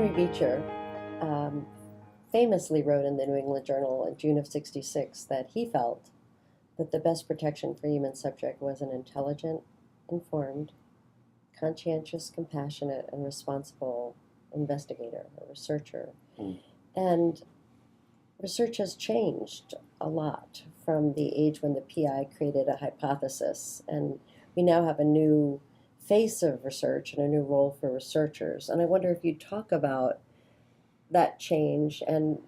Henry Beecher famously wrote in the New England Journal in June of '66 that he felt that the best protection for human subject was an intelligent, informed, conscientious, compassionate, and responsible investigator or researcher. Mm. And research has changed a lot from the age when the PI created a hypothesis, and we now have a new face of research and a new role for researchers. And I wonder if you talk about that change and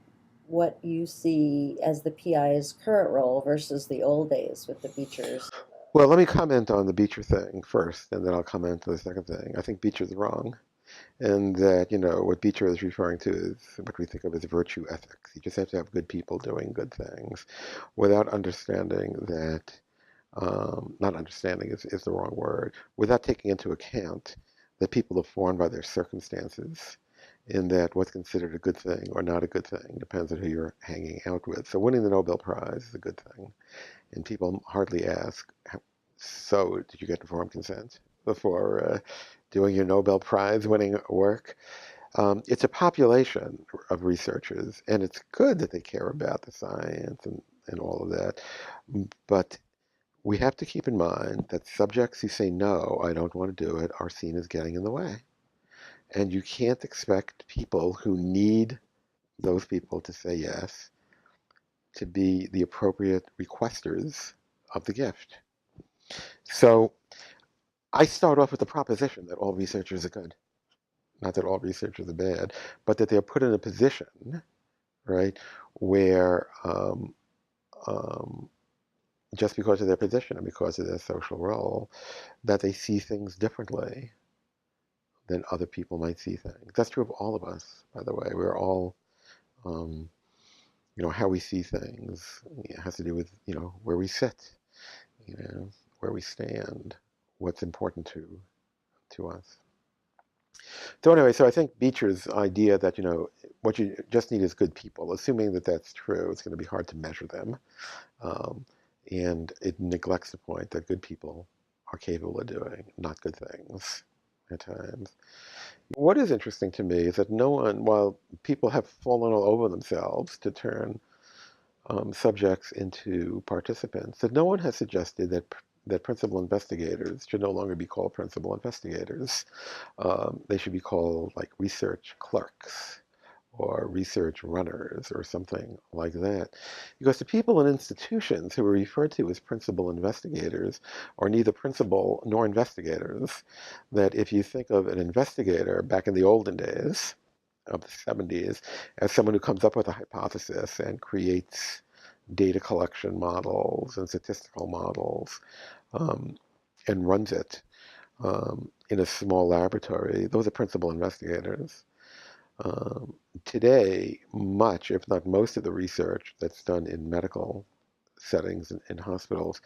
what you see as the PI's current role versus the old days with the Beechers. Well, let me comment on the Beecher thing first, and then I'll comment on the second thing. I think Beecher's wrong, and that, what Beecher is referring to is what we think of as virtue ethics. You just have to have good people doing good things without understanding that, not understanding is the wrong word, without taking into account that people are formed by their circumstances, in that what's considered a good thing or not a good thing depends on who you're hanging out with. So winning the Nobel Prize is a good thing. And people hardly ask, so did you get informed consent before doing your Nobel Prize winning work? It's a population of researchers, and it's good that they care about the science and all of that. But we have to keep in mind that subjects who say, no, I don't want to do it, are seen as getting in the way. And you can't expect people who need those people to say yes to be the appropriate requesters of the gift. So I start off with the proposition that all researchers are good. Not that all researchers are bad, but that they're put in a position, right, where just because of their position and because of their social role, that they see things differently than other people might see things. That's true of all of us, by the way. We're all, how we see things. It has to do with, where we sit, where we stand, what's important to us. So anyway, so I think Beecher's idea that, what you just need is good people, assuming that that's true, it's going to be hard to measure them. And it neglects the point that good people are capable of doing not good things at times. What is interesting to me is that no one, while people have fallen all over themselves to turn subjects into participants, that no one has suggested that principal investigators should no longer be called principal investigators. They should be called like research clerks or research runners or something like that. Because the people in institutions who are referred to as principal investigators are neither principal nor investigators. That if you think of an investigator back in the olden days of the 70s as someone who comes up with a hypothesis and creates data collection models and statistical models and runs it in a small laboratory, those are principal investigators. Today, much, if not most of the research that's done in medical settings in hospitals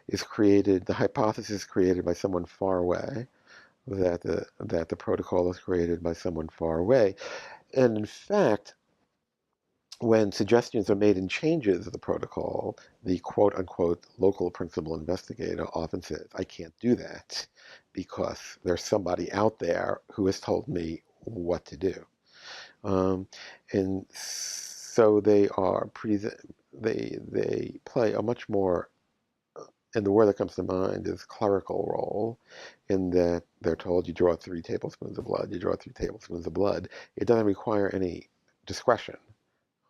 is created, the hypothesis is created by someone far away, that the protocol is created by someone far away. And in fact, when suggestions are made in changes of the protocol, the quote-unquote local principal investigator often says, I can't do that because there's somebody out there who has told me what to do. And so they play a much more, and the word that comes to mind is clerical role, in that they're told you draw 3 tablespoons of blood, you draw 3 tablespoons of blood. It doesn't require any discretion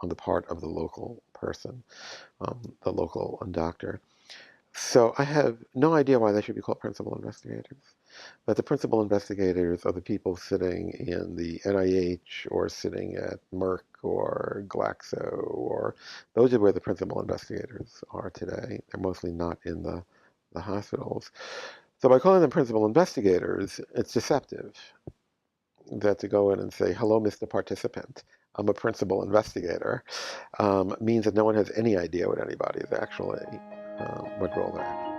on the part of the local person, the local doctor. So I have no idea why they should be called principal investigators. But the principal investigators are the people sitting in the NIH or sitting at Merck or Glaxo, or those are where the principal investigators are today. They're mostly not in the hospitals. So by calling them principal investigators, it's deceptive. That to go in and say, hello, Mr. Participant, I'm a principal investigator, means that no one has any idea what anybody is actually, what role they're in.